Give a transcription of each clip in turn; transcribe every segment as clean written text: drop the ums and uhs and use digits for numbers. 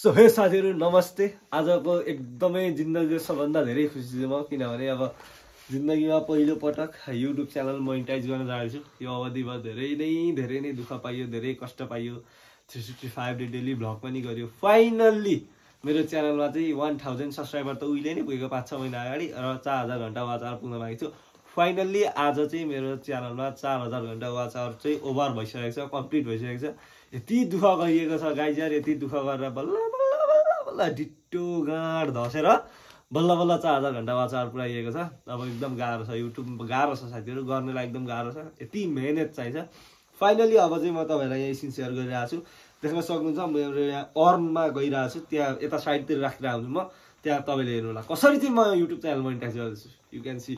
So हे साथीहरु नमस्ते। आजको एकदमै जिन्दगीको सबभन्दा धेरै खुसी छु म, किनभने अब जिन्दगीमा पहिलो पटक युट्युब च्यानल मोनेटाइज गर्न जाँदैछु। यो अवधिमा धेरै नै दुःख पाइयो, धेरै कष्ट पाइयो। 365 डे डेली भ्लग पनि गर्यो। फाइनल्ली मेरो च्यानलमा चाहिँ 1000 सब्स्क्राइबर त उहिले नै पुगेको 5-6 महिना अगाडि, र 4000 घण्टा वाच आवर पुग्न बाँकी छु। फाइनल्ली आज चाहिँ मेरो च्यानलमा 4000 घण्टा वाच आवर चाहिँ ओभर भइसकेको छ, कम्प्लिट भइसकेको छ। यति दुःख गरिएको छ गाइज यार, यति दुःख गरेर बल्ल डिट्टो गाँड धसेर बल्ल 4000 घण्टा वाच आवर पुऱ्याइएको छ। अब एकदम गाह्रो छ, युट्युब गाह्रो छ साथीहरु, गर्नलाई एकदम गाह्रो छ, यति मेहनत चाहिन्छ। फाइनली अब चाहिँ म तपाईहरुलाई यहाँ स्क्रिन शेयर गरिरहेको छु, देख्न सक्नुहुन्छ। मेरो यहाँ अर्नमा गइरहेको छु, त्यहाँ यता साइडतिर राखिरहेको हुन्छु म, त्यहाँ तपाईले हेर्नु होला कसरी चाहिँ म युट्युब च्यानल मोनेटाइज गर्दैछु। You can see.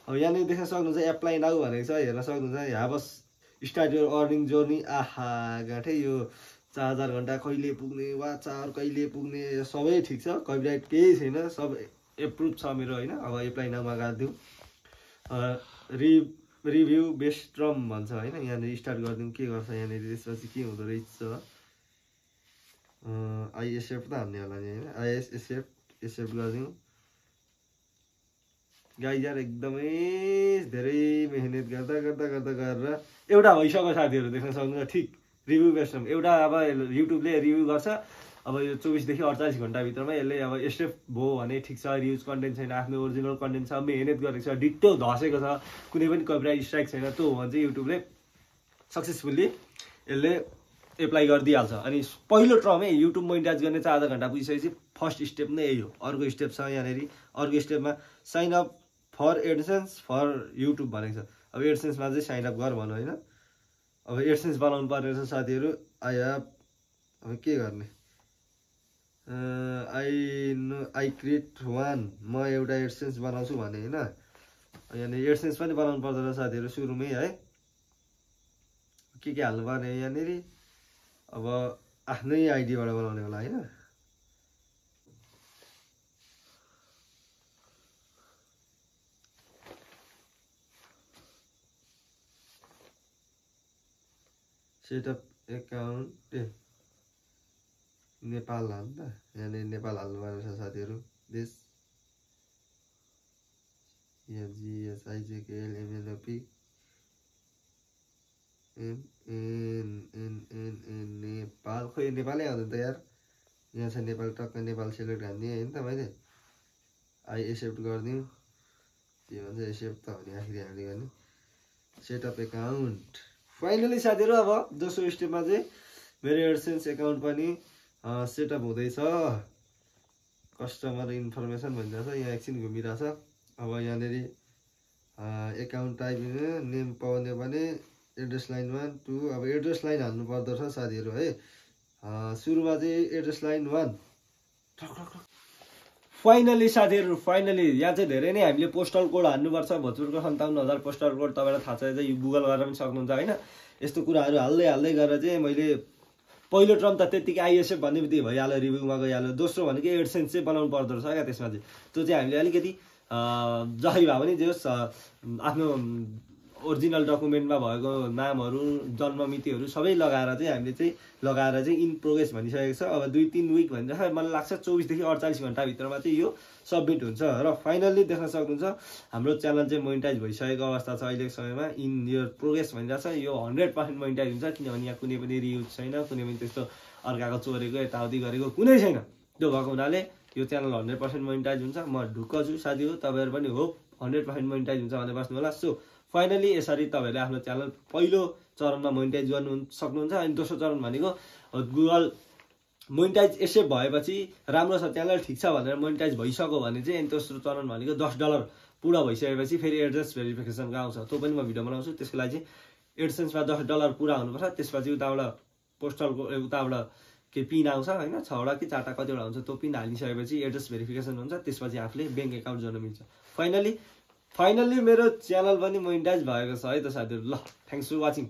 अब यहाँनिर देख्न सक्नुहुन्छ एप्लाई नाउ भनेको छ, हेर्न सक्नुहुन्छ। यहाँ बस स्टार्ट योर अर्निङ जर्नी। आहा गाँठै यो 4000 घण्टा कहिले पुग्ने, वाच आवर कहिले पुग्ने, सबै ठिक छ, कपिराइट केही छैन, सब एप्रुभ छ मेरो हैन। अब एप्लाई नाउमा गरिदिउँ। रिभ्यू बेस्ट्रम भन्छ हैन, यहाँनिर स्टार्ट गरिदिउँ। के गर्छ यहाँनिर, त्यसपछि के हुँदो रहेछ। आइएसएफ त हान्ने होला नि हैन, एक्सेप्ट गरिदिउँ। गाइज यार एकदमै धेरै मेहनत गर्दा गरेर एउटा भइसक्यो साथीहरु, देख्न सक्नुहुन्छ। ठिक रिभ्यू बेस्टम एउटा अब युट्युबले रिभ्यू गर्छ। अब यो 24 देखि 48 घण्टा भित्रमा यसले अब एक्सेप्ट भयो भने ठिक छ। रियुज कन्टेन्ट छैन, आफ्नो ओरिजिनल कन्टेन्ट छ, मेहनत गरेको छ, डिट्टो धसेको छ, कुनै पनि कपिराइट स्ट्राइक छैन, त्यो हो भने चाहिँ युट्युबले सक्सेसफुल्ली यसले एप्लाई गरिदिइहाल्छ। अनि पहिलो टर्मै युट्युब मोनेटाइज गर्ने 4000 घण्टा पुगिसकेपछि फर्स्ट स्टेप नै यही हो। अर्को स्टेप छ यहाँनिर, अर्को स्टेपमा sign up for AdSense for YouTube भनेको छ। अब एडसेन्समा चाहिँ साइन अप गर भनौँ होइन। अब एडसेन्स बनाउनु पर्ने रहेछ साथीहरु। अब के गर्ने, आई क्रिएट वान, म एउटा एडसेन्स बनाउँछु भने होइन। यहाँनिर एडसेन्स पनि बनाउनु पर्दैन साथीहरु सुरुमै है। के हाल्नु पर्ने यहाँनिर, अब आफ्नै आइडीबाट बनाउने होला होइन। सेटअप एकाउन्ट नेपाल हाल्नु त, यहाँनिर नेपाल हाल्नु पर्ने छ साथीहरु। देश GSIJKLMNOP नेपाल, खोइ नेपालै आउँदैन त यार। यहाँ छ नेपाल, टक्क नेपाल सेलेक्ट हान्ने होइन त मैले। आई एक्सेप्ट गरिदिउँ। के भन्छ एक्सेप्ट त हो नि, आखिरी हाल्ने गर्ने। Setup account. फाइनली साथीहरु अब दोस्रो स्टेपमा चाहिँ मेरो एडसेन्स एकाउन्ट पनि सेटअप हुँदैछ। कस्टमर इन्फर्मेसन भनिरहेछ, यहाँ एकछिन घुमिरहेछ। अब यहाँनिर एकाउन्ट टाइप नेम पाउने भने एड्रेस लाइन 1 2, अब एड्रेस लाइन हाल्नु पर्दो रहेछ साथीहरु है। सुरुमा चाहिँ एड्रेस लाइन 1। फाइनली साथीहरु, फाइनली यहाँ चाहिँ धेरै नै हामीले पोस्टल कोड हाल्नुपर्छ। भोजपुरको 57000 पोस्टल कोड तपाईलाई थाहा छ, चाहिँ गुगल गरेर पनि सक्नुहुन्छ हैन। यस्तो कुराहरू हाल्दै गरेर चाहिँ मैले पहिलो टर्म त त्यतिकै आइएसएफ भन्ने बित्तिकै भइहाल्यो, रिभ्यूमा गइहाल्यो। दोस्रो भनेको एडसेन्स चाहिँ बनाउनु पर्दो रहेछ क्या त्यसमा चाहिँ। त्यो चाहिँ हामीले अलिकति जसै भए पनि जे होस् आफ्नो ओरिजिनल डकुमेन्टमा भएको नामहरू, जन्ममितिहरू सबै लगाएर चाहिँ इन प्रोग्रेस भनिसकेको छ। अब 2-3 विक भनिरहेको, मलाई लाग्छ 24 देखि 48 घण्टा भित्रमा चाहिँ यो सबमिट हुन्छ। र फाइनल्ली देख्न सक्नुहुन्छ हाम्रो च्यानल चाहिँ मोनेटाइज भइसकेको अवस्था छ अहिलेको समयमा। इन योर प्रोग्रेस भनिरहेको छ। यो 100% मोनेटाइज हुन्छ, किनभने यहाँ कुनै पनि रियुज छैन, कुनै पनि त्यस्तो अर्काको चोरेको यताउति गरेको कुनै छैन। त्यो भएको हुनाले यो च्यानल 100% मोनेटाइज हुन्छ। म ढुक्क छु साथीहरु, तपाईहरु पनि होप 100% मोनेटाइज हुन्छ भने बस्नु होला। सो फाइनली यसरी तपाईहरुले आफ्नो च्यानल पहिलो चरणमा मोनेटाइज गर्नु सक्नुहुन्छ। अनि दोस्रो चरण भनेको गुगल मोनेटाइज एक्सेप्ट भएपछि राम्रो छ च्यानल, ठिक छ भनेर मोनेटाइज भइसक्यो भने चाहिँ अनि दोस्रो चरण भनेको $10 पुरा भइसकेपछि फेरि एड्रेस भेरिफिकेसनको आउँछ। त्यो पनि म भिडियो बनाउँछु। त्यसको लागि चाहिँ एडसेन्समा $10 पुरा हुनुपर्छ। त्यसपछि उताबाट पोस्टलको उताबाट के पिन आउँछ हैन, 6 वटा कि 4 टा कतिवटा हुन्छ, त्यो पिन हालिसकेपछि एड्रेस भेरिफिकेसन हुन्छ। त्यसपछि आफूले बैंक एकाउन्ट जोड्न मिल्छ। फाइनली मेरो च्यानल पनि मोनेटाइज भएको छ है त साथीहरु। ल थ्यांक्स फर वाचिङ।